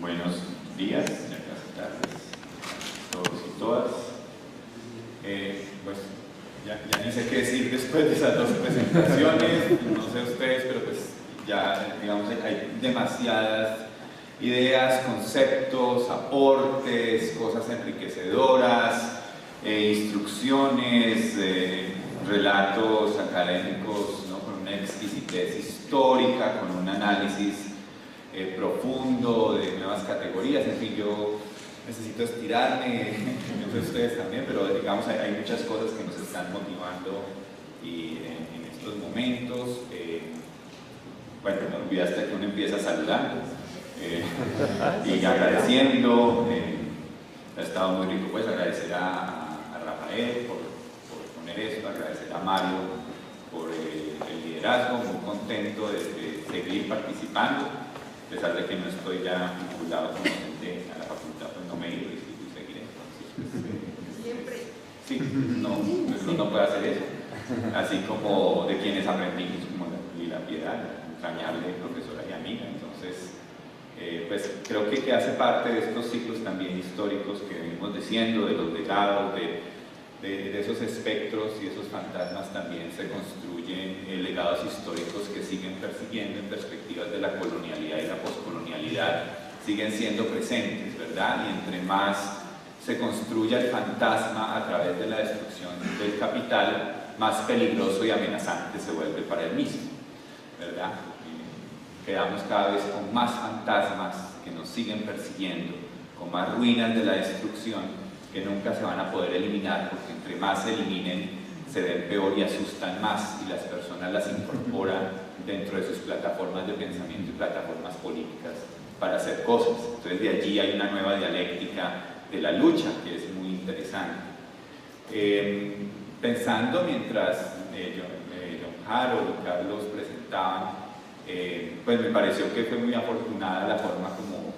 Buenos días, buenas tardes a todos y todas. Pues ya ni sé qué decir después de esas dos presentaciones, no sé ustedes, pero pues ya digamos hay demasiadas ideas, conceptos, aportes, cosas enriquecedoras, instrucciones, relatos académicos, ¿no? Con una exquisitez histórica, con un análisis profundo de nuevas categorías. En fin, yo necesito estirarme, no sé ustedes también, pero digamos hay muchas cosas que nos están motivando y en estos momentos. Bueno, no olvidaste que uno empieza saludando y agradeciendo. Ha estado muy rico, pues agradecer a Rafael por poner esto, agradecer a Mario por el liderazgo, muy contento de seguir participando. A pesar de que no estoy ya vinculado como docente a la facultad, pues no me he ido y seguiré. Entonces, siempre. Sí, no puedo hacer eso. Así como de quienes aprendimos, como la Piedad, la entrañable profesora y amiga. Entonces, pues creo que hace parte de estos ciclos también históricos que venimos diciendo, de los legados, de esos espectros y esos fantasmas también se construyen legados históricos que siguen persiguiendo en perspectivas de la colonialidad y la poscolonialidad, siguen siendo presentes, ¿verdad? Y entre más se construya el fantasma a través de la destrucción del capital, más peligroso y amenazante se vuelve para el mismo, ¿verdad? Quedamos cada vez con más fantasmas que nos siguen persiguiendo, con más ruinas de la destrucción que nunca se van a poder eliminar, porque entre más se eliminen se ven peor y asustan más, y las personas las incorporan dentro de sus plataformas de pensamiento y plataformas políticas para hacer cosas. Entonces de allí hay una nueva dialéctica de la lucha que es muy interesante. Pensando mientras John Harold y Carlos presentaban, pues me pareció que fue muy afortunada la forma como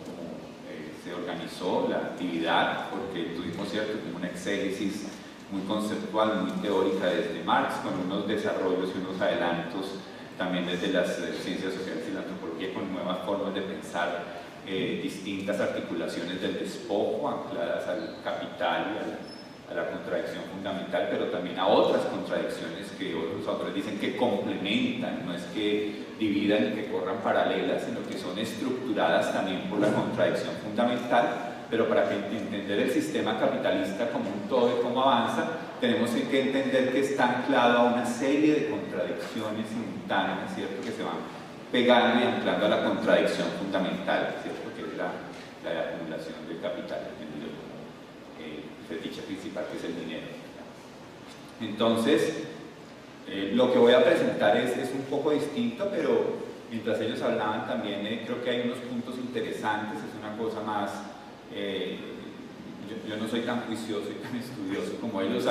se organizó la actividad, porque tuvimos como una exégesis muy conceptual, muy teórica desde Marx, con unos desarrollos y unos adelantos también desde las ciencias sociales y la antropología, con nuevas formas de pensar, distintas articulaciones del despojo ancladas al capital y a la contradicción fundamental, pero también a otras contradicciones que otros autores dicen que complementan, no es que dividan y que corran paralelas, sino que son estructuradas también por la contradicción fundamental. Pero para entender el sistema capitalista como un todo y cómo avanza, tenemos que entender que está anclado a una serie de contradicciones simultáneas, ¿cierto? Que se van pegando y anclando a la contradicción fundamental, ¿cierto? Que es la acumulación del capital, entendido como el fetiche principal, que es el dinero. Entonces, lo que voy a presentar es un poco distinto, pero mientras ellos hablaban también creo que hay unos puntos interesantes, es una cosa más, yo no soy tan juicioso y tan estudioso como ellos,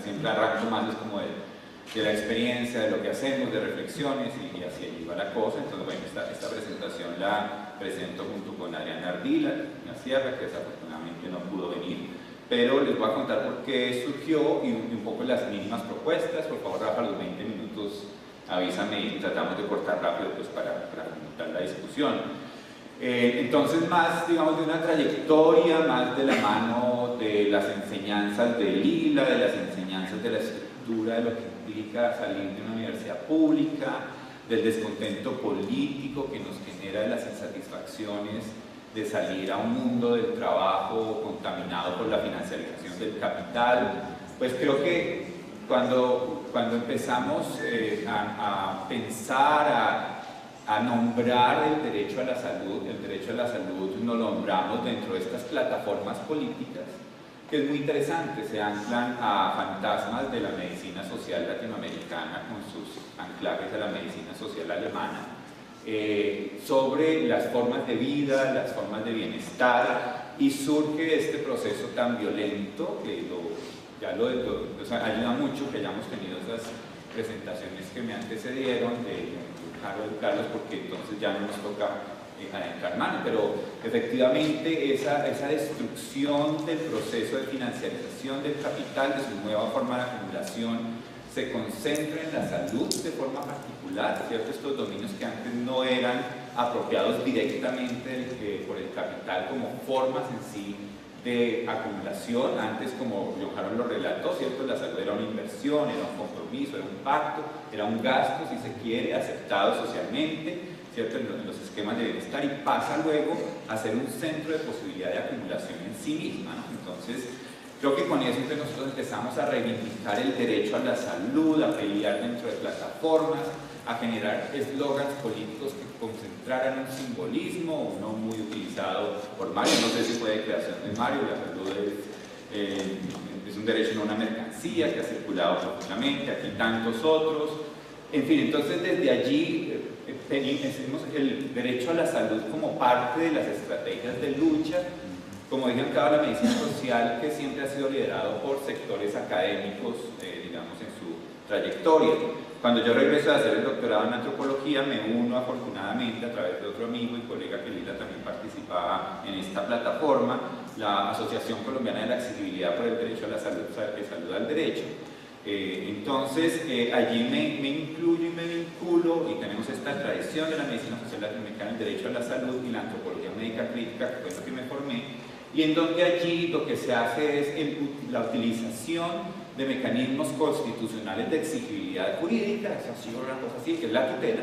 siempre arranco más es como de la experiencia, de lo que hacemos, de reflexiones y así allí va la cosa. Entonces bueno, esta presentación la presento junto con Adriana Ardila, una sierra que desafortunadamente no pudo venir, pero les voy a contar por qué surgió y un poco las mismas propuestas. Por favor, Rafa, los 20 minutos avísame y tratamos de cortar rápido pues, para comentar la discusión. Entonces, más, digamos, de una trayectoria, más de la mano de las enseñanzas de Lila, de las enseñanzas de la estructura, de lo que implica salir de una universidad pública, del descontento político que nos genera, de las insatisfacciones de salir a un mundo del trabajo contaminado por la financiarización del capital. Pues creo que cuando empezamos a pensar, a nombrar el derecho a la salud lo nombramos dentro de estas plataformas políticas, que es muy interesante, se anclan a fantasmas de la medicina social latinoamericana con sus anclajes a la medicina social alemana, sobre las formas de vida, las formas de bienestar, y surge este proceso tan violento que o sea, ayuda mucho que hayamos tenido esas presentaciones que me antecedieron de Carlos, porque entonces ya no nos toca adentrar mano, pero efectivamente esa destrucción del proceso de financiarización del capital, de su nueva forma de acumulación, se concentra en la salud de forma particular, ¿cierto? Estos dominios que antes no eran apropiados directamente por el capital como formas en sí de acumulación. Antes, como John Harold lo relató, ¿cierto? La salud era una inversión, era un compromiso, era un pacto, era un gasto, si se quiere, aceptado socialmente, ¿cierto? En los esquemas de bienestar, y pasa luego a ser un centro de posibilidad de acumulación en sí misma, ¿no? Entonces, creo que con eso nosotros empezamos a reivindicar el derecho a la salud, a pelear dentro de plataformas, a generar eslogans políticos que concentraran un simbolismo, uno muy utilizado por Mario, no sé si fue de creación de Mario, la salud es un derecho, no una mercancía, que ha circulado profundamente, aquí tantos otros. En fin, entonces desde allí tenemos el derecho a la salud como parte de las estrategias de lucha. Como dije, en la medicina social, que siempre ha sido liderado por sectores académicos, digamos, en su trayectoria. Cuando yo regreso a hacer el doctorado en antropología, me uno afortunadamente a través de otro amigo y colega que Lila también participaba en esta plataforma, la Asociación Colombiana de la Accesibilidad por el Derecho a la Salud, que Salud al Derecho. Entonces, allí me incluyo y me vinculo, y tenemos esta tradición de la medicina social latinoamericana, el derecho a la salud y la antropología médica crítica, que fue lo que me formé, y en donde allí lo que se hace es la utilización de mecanismos constitucionales de exigibilidad jurídica, eso ha sido una cosa así, que es la tutela,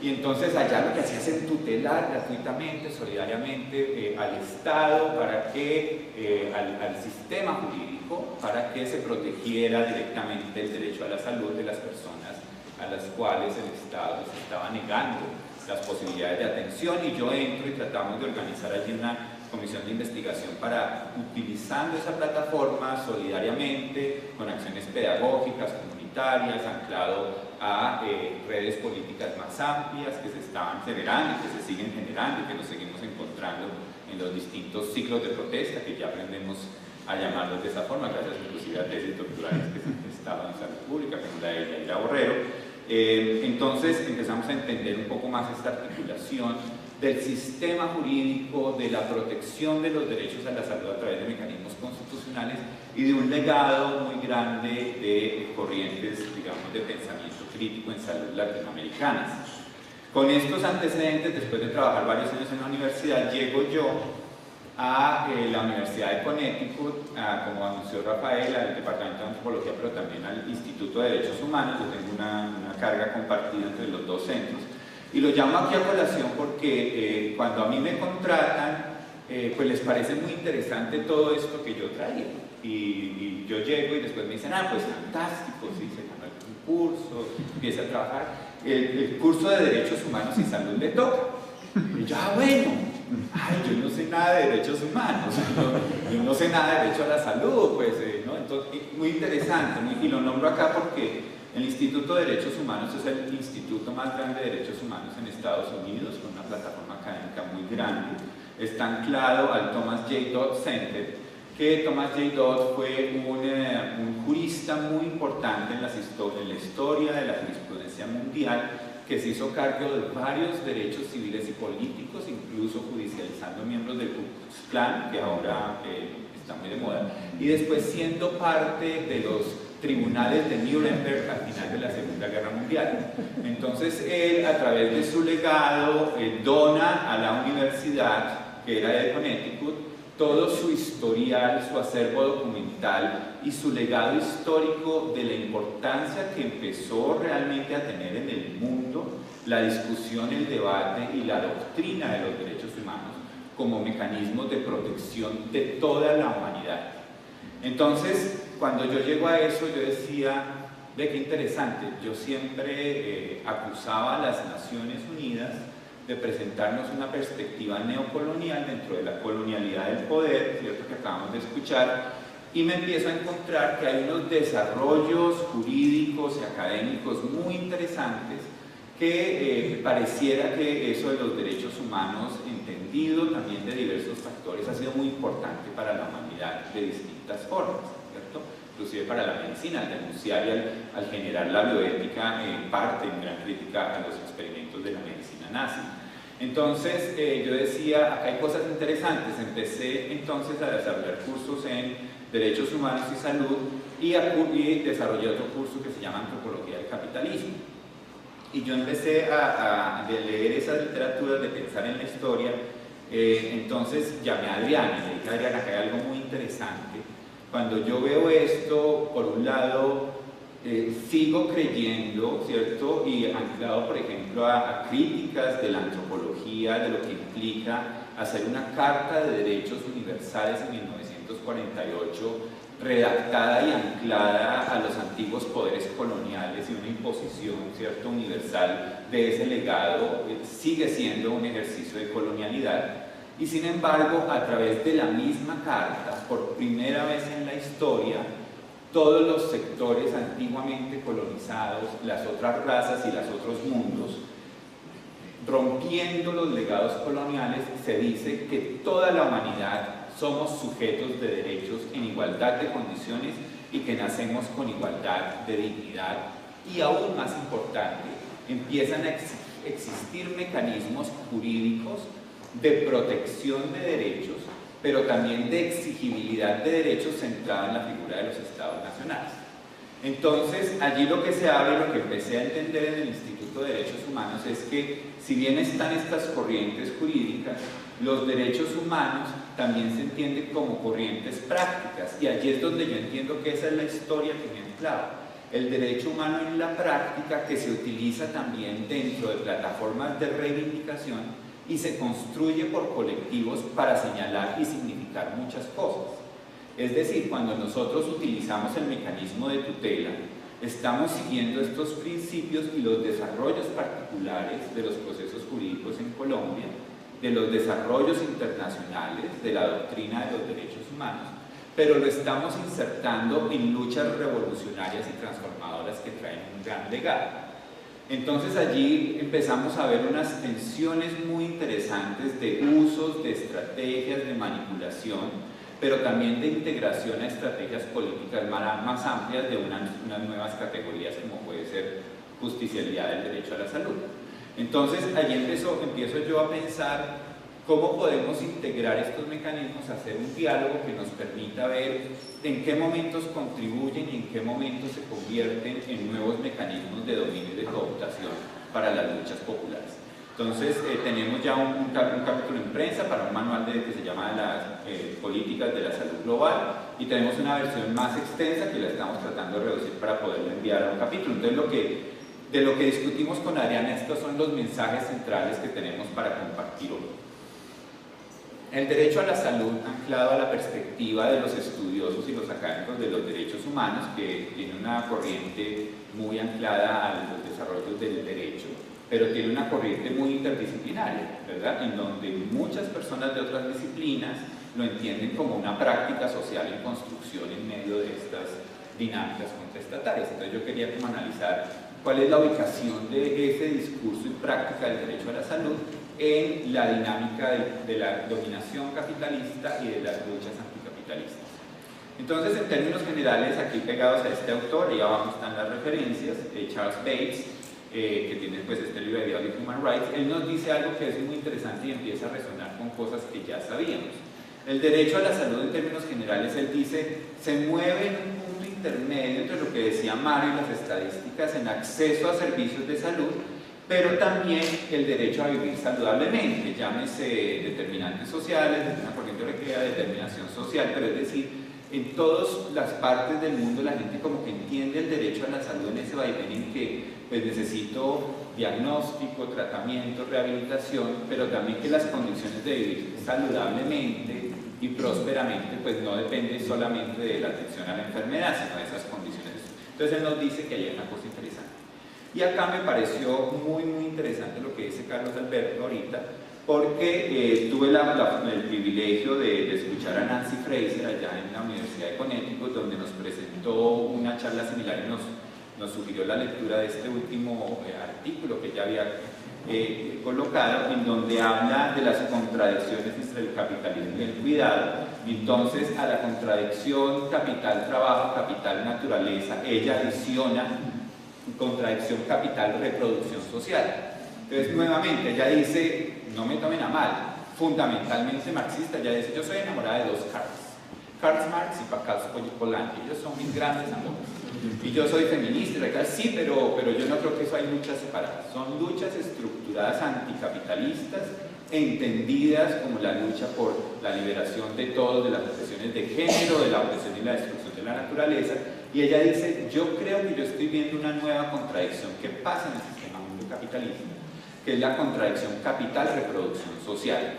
y entonces allá lo que hacía es tutelar gratuitamente, solidariamente al Estado, para que, al sistema jurídico, para que se protegiera directamente el derecho a la salud de las personas a las cuales el Estado les estaba negando las posibilidades de atención. Y yo entro y tratamos de organizar allí una comisión de investigación para, utilizando esa plataforma solidariamente, con acciones pedagógicas, comunitarias, anclado a redes políticas más amplias que se estaban generando y que se siguen generando y que nos seguimos encontrando en los distintos ciclos de protesta, que ya aprendemos a llamarlos de esa forma, gracias inclusive a tesis doctorales que se han estado en salud pública, como la de Yaira Borrero. Entonces empezamos a entender un poco más esta articulación del sistema jurídico, de la protección de los derechos a la salud a través de mecanismos constitucionales y de un legado muy grande de corrientes, digamos, de pensamiento crítico en salud latinoamericanas. Con estos antecedentes, después de trabajar varios años en la universidad, llego yo a la Universidad de Connecticut, como anunció Rafael, al Departamento de Antropología, pero también al Instituto de Derechos Humanos. Yo tengo una carga compartida entre los dos centros. Y lo llamo aquí a colación porque cuando a mí me contratan, pues les parece muy interesante todo esto que yo traía. Y yo llego y después me dicen, pues fantástico, sí, se ganó el curso, empieza a trabajar. El curso de Derechos Humanos y Salud le toca. Y yo, bueno, yo no sé nada de derechos humanos, yo no sé nada de derecho a la salud, pues, ¿no? Entonces, muy interesante, y lo nombro acá porque el Instituto de Derechos Humanos es el instituto más grande de derechos humanos en Estados Unidos, con una plataforma académica muy grande. Está anclado al Thomas J. Dodd Center, que Thomas J. Dodd fue un jurista muy importante en la historia de la jurisprudencia mundial, que se hizo cargo de varios derechos civiles y políticos, incluso judicializando miembros del Ku Klux Klan, que ahora está muy de moda, y después siendo parte de los tribunales de Nuremberg al final de la Segunda Guerra Mundial. Entonces él, a través de su legado, dona a la universidad, que era de Connecticut, todo su historial, su acervo documental y su legado histórico de la importancia que empezó realmente a tener en el mundo la discusión, el debate y la doctrina de los derechos humanos como mecanismos de protección de toda la humanidad. Entonces, cuando yo llego a eso, yo decía, ve qué interesante, yo siempre acusaba a las Naciones Unidas de presentarnos una perspectiva neocolonial dentro de la colonialidad del poder, ¿cierto?, que acabamos de escuchar, y me empiezo a encontrar que hay unos desarrollos jurídicos y académicos muy interesantes que pareciera que eso de los derechos humanos, entendido también de diversos factores, ha sido muy importante para la humanidad de distintas formas, ¿cierto? Inclusive para la medicina, al denunciar y al generar la bioética, parte en gran crítica a los experimentos de la medicina nazi. Entonces yo decía, acá hay cosas interesantes. Empecé entonces a desarrollar cursos en Derechos Humanos y Salud y desarrollé otro curso que se llama Antropología del Capitalismo. Y yo empecé a leer esas literaturas, de pensar en la historia. Entonces llamé a Adriana y le dije: Adriana, que hay algo muy interesante. Cuando yo veo esto, por un lado, sigo creyendo, ¿cierto? Y anclado, por ejemplo, a críticas de la antropología, de lo que implica hacer una Carta de Derechos Universales en 1948, redactada y anclada a los antiguos poderes coloniales, y una imposición, ¿cierto?, universal de ese legado. Sigue siendo un ejercicio de colonialidad. Y sin embargo, a través de la misma carta, por primera vez en la historia, todos los sectores antiguamente colonizados, las otras razas y los otros mundos, rompiendo los legados coloniales, se dice que toda la humanidad somos sujetos de derechos en igualdad de condiciones y que nacemos con igualdad de dignidad. Y aún más importante, empiezan a existir mecanismos jurídicos de protección de derechos, pero también de exigibilidad de derechos centrada en la figura de los estados nacionales. Entonces, allí lo que se abre, lo que empecé a entender en el Instituto de Derechos Humanos, es que si bien están estas corrientes jurídicas, los derechos humanos también se entienden como corrientes prácticas, y allí es donde yo entiendo que esa es la historia que me enclava. El derecho humano en la práctica, que se utiliza también dentro de plataformas de reivindicación y se construye por colectivos para señalar y significar muchas cosas. Es decir, cuando nosotros utilizamos el mecanismo de tutela, estamos siguiendo estos principios y los desarrollos particulares de los procesos jurídicos en Colombia, de los desarrollos internacionales, de la doctrina de los derechos humanos, pero lo estamos insertando en luchas revolucionarias y transformadoras que traen un gran legado. Entonces allí empezamos a ver unas tensiones muy interesantes de usos, de estrategias de manipulación, pero también de integración a estrategias políticas más amplias de unas nuevas categorías, como puede ser justicialidad del derecho a la salud. Entonces allí empiezo yo a pensar cómo podemos integrar estos mecanismos, hacer un diálogo que nos permita ver en qué momentos contribuyen y en qué momentos se convierten en nuevos mecanismos de dominio y de cooptación para las luchas populares. Entonces tenemos ya un capítulo en prensa para un manual que se llama las políticas de la salud global, y tenemos una versión más extensa que la estamos tratando de reducir para poderla enviar a un capítulo. Entonces de lo que discutimos con Adriana, estos son los mensajes centrales que tenemos para compartir hoy. El derecho a la salud, anclado a la perspectiva de los estudiosos y los académicos de los derechos humanos, que tiene una corriente muy anclada a los desarrollos del derecho, pero tiene una corriente muy interdisciplinaria, ¿verdad?, en donde muchas personas de otras disciplinas lo entienden como una práctica social en construcción en medio de estas dinámicas contraestatales. Entonces yo quería como analizar cuál es la ubicación de ese discurso y práctica del derecho a la salud en la dinámica de la dominación capitalista y de las luchas anticapitalistas. Entonces, en términos generales, aquí pegados a este autor, y abajo están las referencias, Charles Bates, que tiene pues este libro de Beyond Human Rights, él nos dice algo que es muy interesante y empieza a resonar con cosas que ya sabíamos. El derecho a la salud, en términos generales, él dice, se mueve en un punto intermedio entre lo que decía Mario y las estadísticas en acceso a servicios de salud, pero también el derecho a vivir saludablemente, llámese determinantes sociales, desde una corriente europea, determinación social, pero es decir, en todas las partes del mundo la gente como que entiende el derecho a la salud en ese vaivén en que pues necesito diagnóstico, tratamiento, rehabilitación, pero también que las condiciones de vivir saludablemente y prósperamente pues no depende solamente de la atención a la enfermedad, sino de esas condiciones. Entonces él nos dice que hay una cosa interesante. Y acá me pareció muy interesante lo que dice Carlos Alberto ahorita, porque tuve el privilegio de escuchar a Nancy Fraser allá en la Universidad de Connecticut, donde nos presentó una charla similar y nos sugirió la lectura de este último artículo que ella había colocado, en donde habla de las contradicciones entre el capitalismo y el cuidado. Entonces, a la contradicción capital-trabajo, capital-naturaleza, ella adiciona contradicción capital-reproducción social. Entonces, nuevamente, ella dice, no me tomen a mal, fundamentalmente marxista, ella dice, yo soy enamorada de dos caras. Karl Marx y Pascal Polanyi, ellos son mis grandes amores. Y yo soy feminista, sí, pero yo no creo que eso hay luchas separadas. Son luchas estructuradas anticapitalistas, entendidas como la lucha por la liberación de todos, de las opresiones de género, de la opresión y la destrucción de la naturaleza. Y ella dice, yo creo que yo estoy viendo una nueva contradicción que pasa en el sistema capitalista, que es la contradicción capital-reproducción social.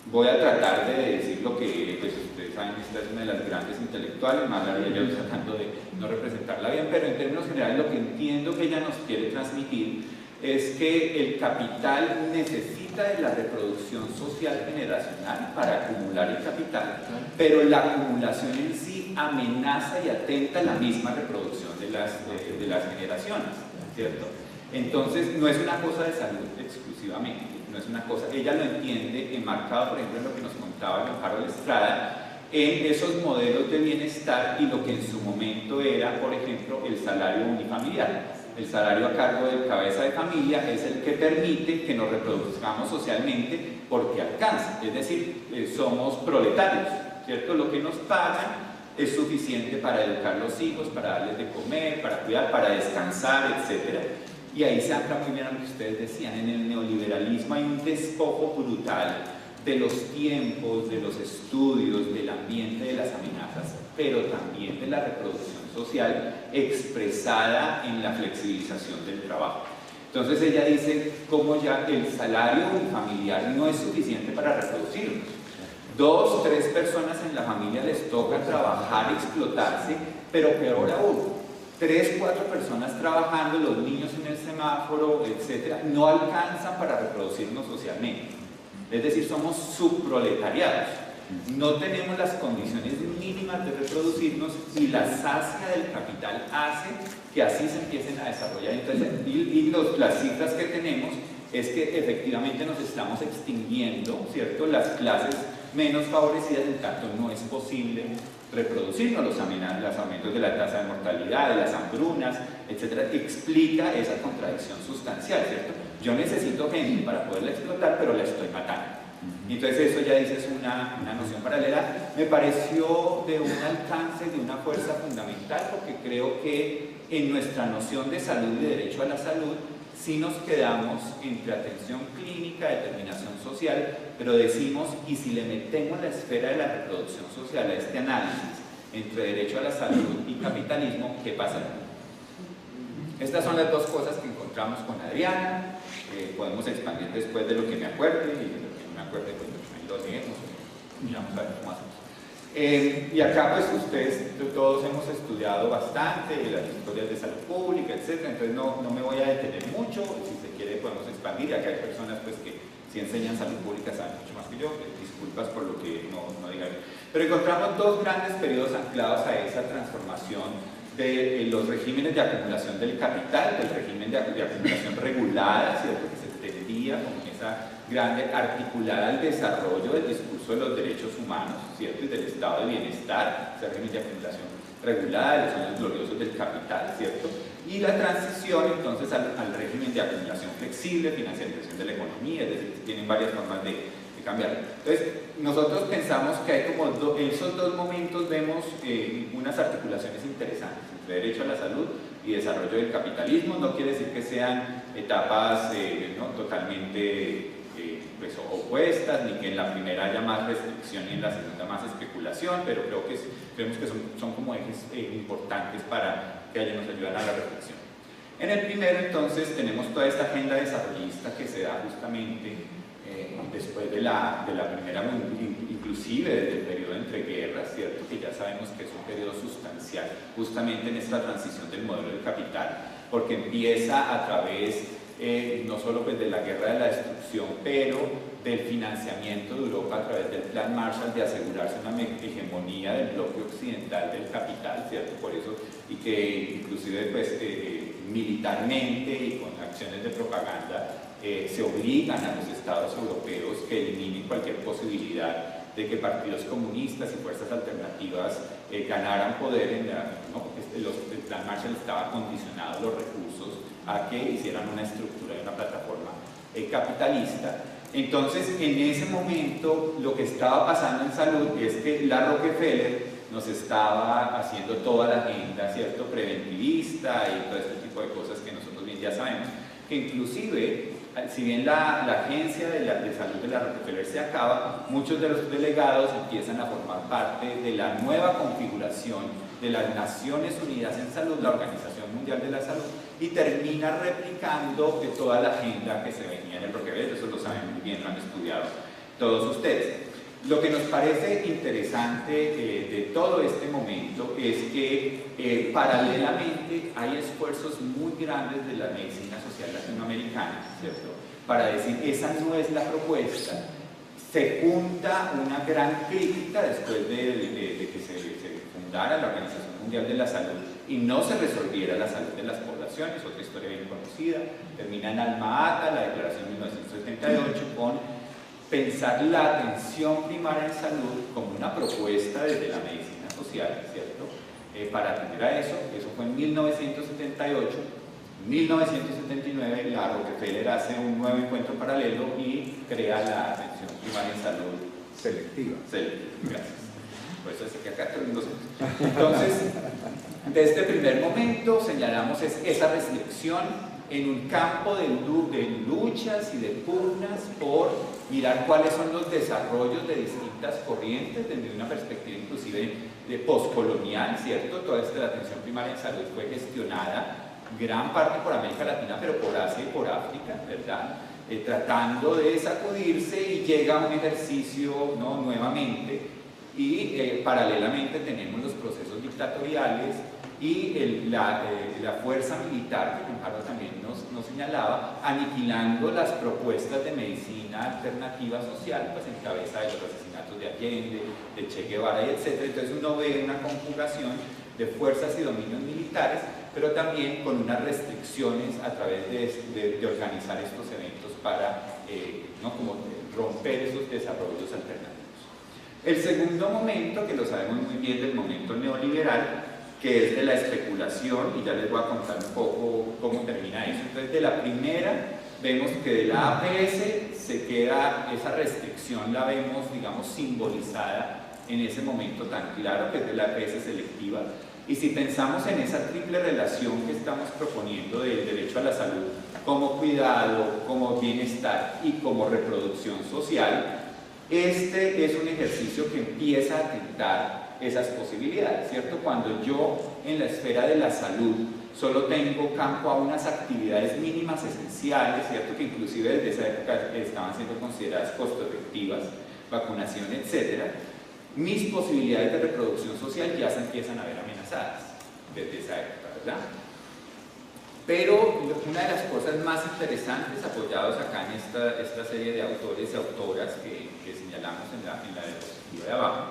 Voy a tratar de decir lo que, pues ustedes saben, esta es una de las grandes intelectuales, más allá yo tratando de no representarla bien, pero en términos generales lo que entiendo que ella nos quiere transmitir es que el capital necesita de la reproducción social generacional para acumular el capital, pero la acumulación en sí amenaza y atenta a la misma reproducción de las generaciones, ¿cierto? Entonces no es una cosa de salud exclusivamente, no es una cosa, ella lo entiende enmarcado por ejemplo en lo que nos contaba Giancarlo Estrada, en esos modelos de bienestar y lo que en su momento era, por ejemplo, el salario unifamiliar. El salario a cargo del cabeza de familia es el que permite que nos reproduzcamos socialmente porque alcanza, es decir, somos proletarios, ¿cierto? Lo que nos pagan es suficiente para educar a los hijos, para darles de comer, para cuidar, para descansar, etc. Y ahí se ancla muy bien a lo que ustedes decían, en el neoliberalismo hay un despojo brutal de los tiempos, de los estudios, del ambiente, de las amenazas, pero también de la reproducción social expresada en la flexibilización del trabajo. Entonces ella dice cómo ya el salario familiar no es suficiente para reproducirnos. 2, 3 personas en la familia les toca trabajar, explotarse, pero peor aún, 3, 4 personas trabajando, los niños en el semáforo, etc., no alcanzan para reproducirnos socialmente. Es decir, somos subproletariados. No tenemos las condiciones mínimas de reproducirnos y la sacia del capital hace que así se empiecen a desarrollar. Entonces, las cifras que tenemos es que efectivamente nos estamos extinguiendo, ¿cierto? Las clases menos favorecidas, en tanto no es posible reproducirnos. Los aumentos de la tasa de mortalidad, de las hambrunas, etcétera, explica esa contradicción sustancial, ¿cierto? Yo necesito gente para poderla explotar, pero la estoy matando. Entonces eso ya dice es una noción paralela. Me pareció de un alcance, de una fuerza fundamental, porque creo que en nuestra noción de salud y de derecho a la salud sí nos quedamos entre atención clínica, determinación social, pero decimos, y si le metemos la esfera de la reproducción social a este análisis entre derecho a la salud y capitalismo, ¿qué pasa? Estas son las dos cosas que encontramos con Adriana. Podemos expandir después de lo que me acuerde, y de lo que no me acuerde, pues lo leemos, miramos a ver cómo hacemos. Y acá pues ustedes todos hemos estudiado bastante las historias de salud pública, etc. Entonces no me voy a detener mucho, si se quiere podemos expandir. Acá hay personas pues que si enseñan salud pública saben mucho más que yo, disculpas por lo que no diga. Pero encontramos dos grandes periodos anclados a esa transformación de los regímenes de acumulación del capital, del régimen de acumulación regulada, ¿cierto? Que se entendía como esa grande articulada al desarrollo del discurso de los derechos humanos, ¿cierto? Y del estado de bienestar, ese régimen de acumulación regulada, los años gloriosos del capital, ¿cierto? Y la transición entonces al régimen de acumulación flexible, financiarización de la economía, es decir, tienen varias formas de cambiar. Entonces, nosotros pensamos que hay como en esos dos momentos vemos unas articulaciones interesantes entre derecho a la salud y desarrollo del capitalismo. No quiere decir que sean etapas ¿no? totalmente pues, opuestas, ni que en la primera haya más restricción y en la segunda más especulación, pero creemos que son como ejes importantes para que nos ayuden a la reflexión. En el primero, entonces, tenemos toda esta agenda desarrollista que se da justamente después de la primera, inclusive desde el periodo entre guerras, ¿cierto? Que ya sabemos que es un periodo sustancial justamente en esta transición del modelo del capital, porque empieza a través no solo pues, de la guerra de la destrucción, pero del financiamiento de Europa a través del Plan Marshall de asegurarse una hegemonía del bloque occidental del capital, ¿cierto? Por eso, y que inclusive pues, militarmente y con acciones de propaganda se obligan a los estados europeos que eliminen cualquier posibilidad de que partidos comunistas y fuerzas alternativas ganaran poder ¿no? El Plan Marshall estaba condicionado los recursos a que hicieran una estructura y una plataforma capitalista. Entonces, en ese momento, lo que estaba pasando en salud es que la Rockefeller nos estaba haciendo toda la agenda, ¿cierto?, preventivista y todo este tipo de cosas que nosotros bien ya sabemos, que inclusive, si bien la agencia de salud de la Rockefeller se acaba, muchos de los delegados empiezan a formar parte de la nueva configuración de las Naciones Unidas en Salud, la Organización Mundial de la Salud, y termina replicando toda la agenda que se venía en el Rockefeller. Eso lo saben muy bien, lo han estudiado todos ustedes. Lo que nos parece interesante de todo este momento es que paralelamente hay esfuerzos muy grandes de la medicina social latinoamericana, ¿cierto?, para decir, esa no es la propuesta. Se junta una gran crítica después de que se fundara la Organización Mundial de la Salud y no se resolviera la salud de las poblaciones, otra historia bien conocida. Termina en Alma Ata, la Declaración de 1978, con pensar la atención primaria en salud como una propuesta desde la medicina social, ¿cierto?, para atender a eso. Eso fue en 1978. En 1979 la Rockefeller hace un nuevo encuentro paralelo y crea la atención primaria en salud selectiva. Gracias. Por eso es que acá tenemos. Entonces, de este primer momento señalamos esa restricción en un campo de luchas y de pugnas por mirar cuáles son los desarrollos de distintas corrientes desde una perspectiva inclusive de postcolonial, ¿cierto? Toda esta atención primaria en salud fue gestionada gran parte por América Latina, pero por Asia y por África, ¿verdad? Tratando de sacudirse, y llega un ejercicio, ¿no?, nuevamente, y paralelamente tenemos los procesos dictatoriales y la fuerza militar, que Conjaro también nos señalaba, aniquilando las propuestas de medicina alternativa social, pues en cabeza de los asesinatos de Allende, de Che Guevara, y etc. Entonces uno ve una conjugación de fuerzas y dominios militares, pero también con unas restricciones a través de organizar estos eventos para ¿no?, como romper esos desarrollos alternativos. El segundo momento, que lo sabemos muy bien, del momento neoliberal, que es de la especulación, y ya les voy a contar un poco cómo termina eso. Entonces, de la primera, vemos que de la APS se queda esa restricción, la vemos, digamos, simbolizada en ese momento tan claro, que es de la APS selectiva. Y si pensamos en esa triple relación que estamos proponiendo del derecho a la salud como cuidado, como bienestar y como reproducción social, este es un ejercicio que empieza a tentar esas posibilidades, ¿cierto? Cuando yo en la esfera de la salud solo tengo campo a unas actividades mínimas esenciales, ¿cierto?, que inclusive desde esa época estaban siendo consideradas costo-efectivas, vacunación, etc., mis posibilidades de reproducción social ya se empiezan a ver amenazadas desde esa época, ¿verdad? Pero una de las cosas más interesantes, apoyados acá en esta serie de autores y autoras que señalamos en la diapositiva de abajo,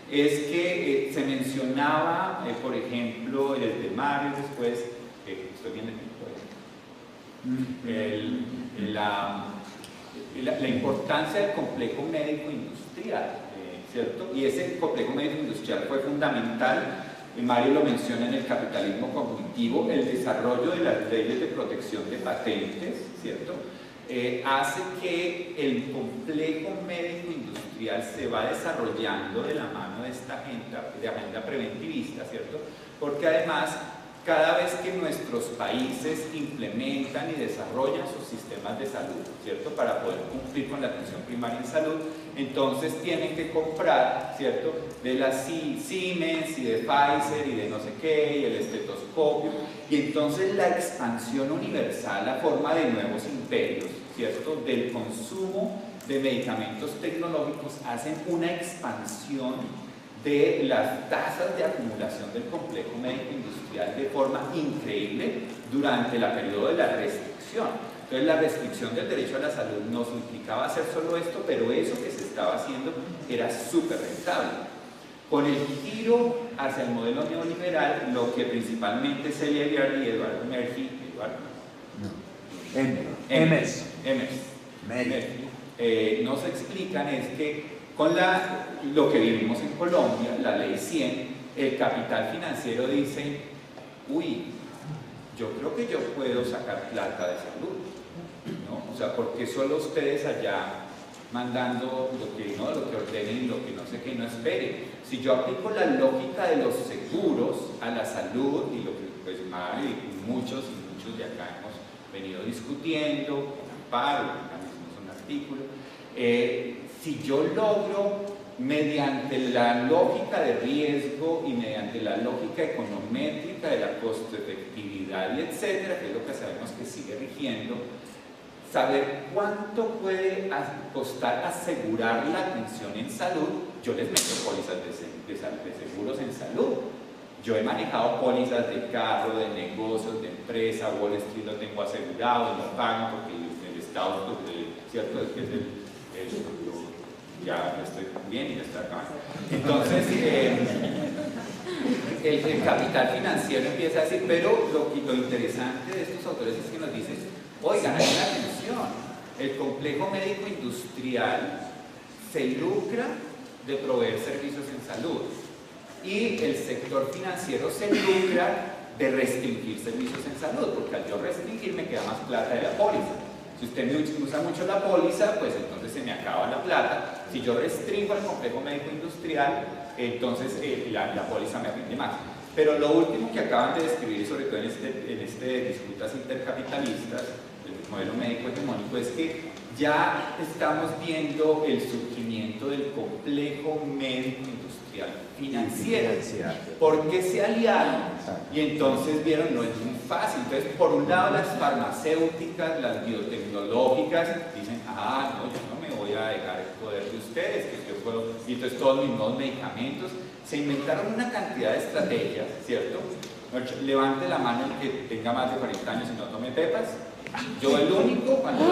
es que se mencionaba, por ejemplo, desde Mario, después, estoy viendo la importancia del complejo médico industrial, ¿cierto? Y ese complejo médico industrial fue fundamental. Mario lo menciona en el capitalismo cognitivo, el desarrollo de las leyes de protección de patentes, ¿cierto? Hace que el complejo médico industrial se va desarrollando de la mano de esta agenda preventivista, ¿cierto? Porque además, cada vez que nuestros países implementan y desarrollan sus sistemas de salud, ¿cierto?, para poder cumplir con la atención primaria en salud, entonces tienen que comprar, ¿cierto?, de las Siemens y de Pfizer y de no sé qué, y el estetoscopio, y entonces la expansión universal a forma de nuevos imperios, ¿cierto?, del consumo de medicamentos tecnológicos hacen una expansión de las tasas de acumulación del complejo médico industrial de forma increíble durante el periodo de la restricción. Entonces la restricción del derecho a la salud nos implicaba hacer solo esto, pero eso que se estaba haciendo era súper rentable. Con el giro hacia el modelo neoliberal, lo que principalmente Celia Eliar y Eduardo Murphy, nos explican es que con lo que vivimos en Colombia, la ley 100, el capital financiero dice, uy, yo creo que yo puedo sacar plata de salud, ¿no? O sea, ¿por qué solo ustedes allá mandando lo que ordenen y lo que no sé que no espere. Si yo aplico la lógica de los seguros a la salud, y lo que pues Mario y muchos de acá hemos venido discutiendo, con Amparo, también hicimos un artículo, si yo logro mediante la lógica de riesgo y mediante la lógica econométrica de la costo-efectividad y etcétera, que es lo que sabemos que sigue rigiendo, saber cuánto puede costar asegurar la atención en salud. Yo les meto pólizas de seguros en salud. Yo he manejado pólizas de carro, de negocios, de empresa, Wall Street lo tengo asegurado, lo pago porque el Estado, ¿cierto? Es que es ya estoy bien y ya está acá. Entonces, el capital financiero empieza a decir, pero lo interesante de estos autores es que nos dicen, oigan, hay una atención, el complejo médico industrial se lucra de proveer servicios en salud y el sector financiero se lucra de restringir servicios en salud, porque al yo restringir me queda más plata de la póliza. Si usted me usa mucho la póliza, pues entonces se me acaba la plata. Si yo restringo el complejo médico industrial, entonces la póliza me rinde más. Pero lo último que acaban de describir, sobre todo en este disputas intercapitalistas, el modelo médico hegemónico, es que ya estamos viendo el surgimiento del complejo médico industrial financiero, porque se aliaron y entonces vieron, no es muy fácil. Entonces, por un lado, las farmacéuticas, las biotecnológicas dicen, no, yo no me voy a dejar el poder de ustedes, que yo puedo, y entonces todos mis nuevos medicamentos. Se inventaron una cantidad de estrategias, ¿cierto? Levante la mano el que tenga más de 40 años y no tome pepas. Yo el único, cuando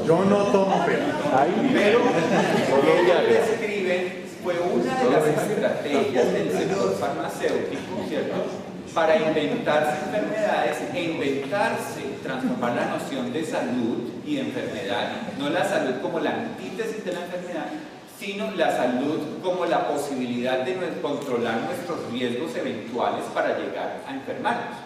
yo no tomo pepas. Pero lo que ellos describen fue una de las estrategias del sector farmacéutico, ¿cierto? Para inventarse enfermedades e inventarse, transformar la noción de salud y de enfermedad, no la salud como la antítesis de la enfermedad, sino la salud como la posibilidad de controlar nuestros riesgos eventuales para llegar a enfermarnos.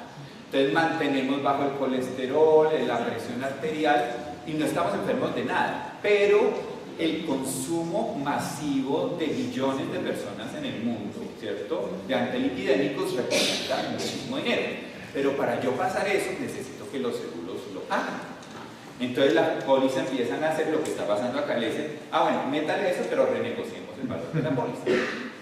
Entonces mantenemos bajo el colesterol, la presión arterial y no estamos enfermos de nada, pero el consumo masivo de billones de personas en el mundo, ¿cierto?, de antilipidémicos representa muchísimo dinero, pero para yo pasar eso necesito que los seguros lo hagan. Entonces las pólizas empiezan a hacer lo que está pasando acá, le dicen, bueno, métale eso, pero renegociemos el valor de la póliza.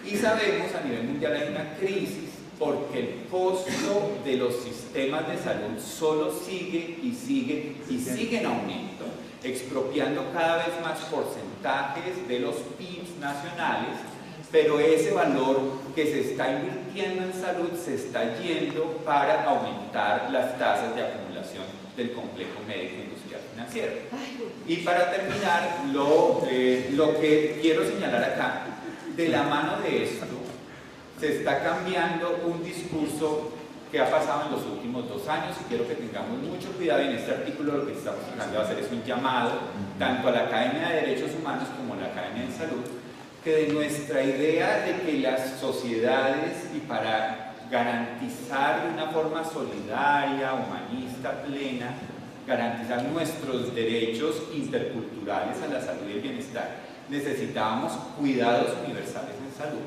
Y sabemos, a nivel mundial hay una crisis porque el costo de los sistemas de salud solo sigue y sigue y sigue en aumento, expropiando cada vez más porcentajes de los PIBs nacionales, pero ese valor que se está invirtiendo en salud se está yendo para aumentar las tasas de acumulación del complejo médico industrial financiero. Y para terminar, lo que quiero señalar acá, de la mano de esto, se está cambiando un discurso que ha pasado en los últimos 2 años y quiero que tengamos mucho cuidado. En este artículo lo que estamos tratando de hacer es un llamado tanto a la Academia de Derechos Humanos como a la Academia de Salud, que de nuestra idea de que las sociedades, y para garantizar de una forma solidaria, humanista, plena, garantizar nuestros derechos interculturales a la salud y el bienestar, necesitábamos cuidados universales en salud,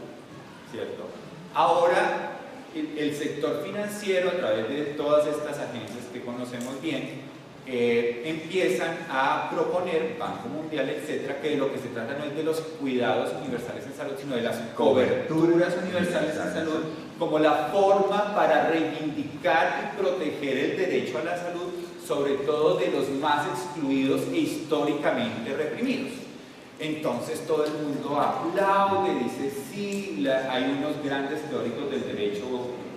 ¿cierto? Ahora, el sector financiero, a través de todas estas agencias que conocemos bien, empiezan a proponer, Banco Mundial, etcétera, que lo que se trata no es de los cuidados universales en salud, sino de las coberturas universales en salud, como la forma para reivindicar y proteger el derecho a la salud, sobre todo de los más excluidos e históricamente reprimidos. Entonces todo el mundo aplaude, dice sí, hay unos grandes teóricos del derecho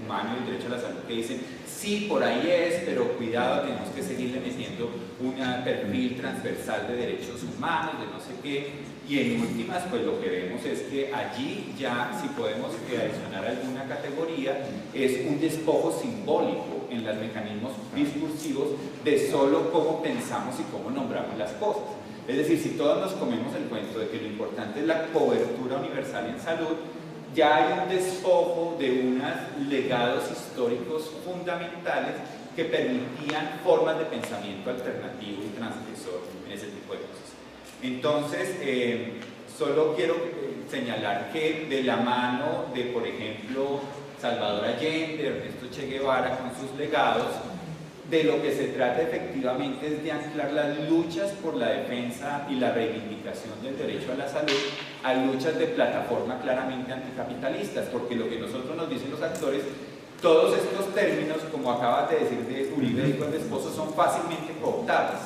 humano y el derecho a la salud que dicen sí, por ahí es, pero cuidado, tenemos que seguirle metiendo un perfil transversal de derechos humanos, de no sé qué, y en últimas pues lo que vemos es que allí ya, si podemos adicionar alguna categoría, es un despojo simbólico en los mecanismos discursivos de solo cómo pensamos y cómo nombramos las cosas. Es decir, si todos nos comemos el cuento de que lo importante es la cobertura universal en salud, ya hay un despojo de unos legados históricos fundamentales que permitían formas de pensamiento alternativo y transgresor en ese tipo de cosas. Entonces, Solo quiero señalar que de la mano de, por ejemplo, Salvador Allende, Ernesto Che Guevara con sus legados, de lo que se trata efectivamente es de anclar las luchas por la defensa y la reivindicación del derecho a la salud a luchas de plataforma claramente anticapitalistas, porque lo que nosotros nos dicen los actores, todos estos términos, como acabas de decir de Uribe y Juan de Esposo, son fácilmente cooptables.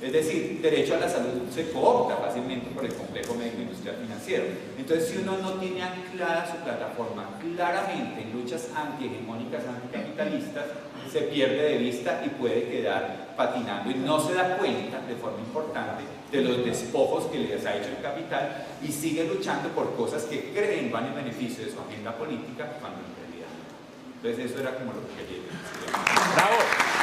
Es decir, derecho a la salud se coopta fácilmente por el complejo médico industrial financiero. Entonces, si uno no tiene anclada su plataforma claramente en luchas antihegemónicas, anticapitalistas, se pierde de vista y puede quedar patinando y no se da cuenta de forma importante de los despojos que les ha hecho el capital y sigue luchando por cosas que creen van en beneficio de su agenda política cuando en realidad no. Entonces, eso era como lo que quería decir. ¡Bravo!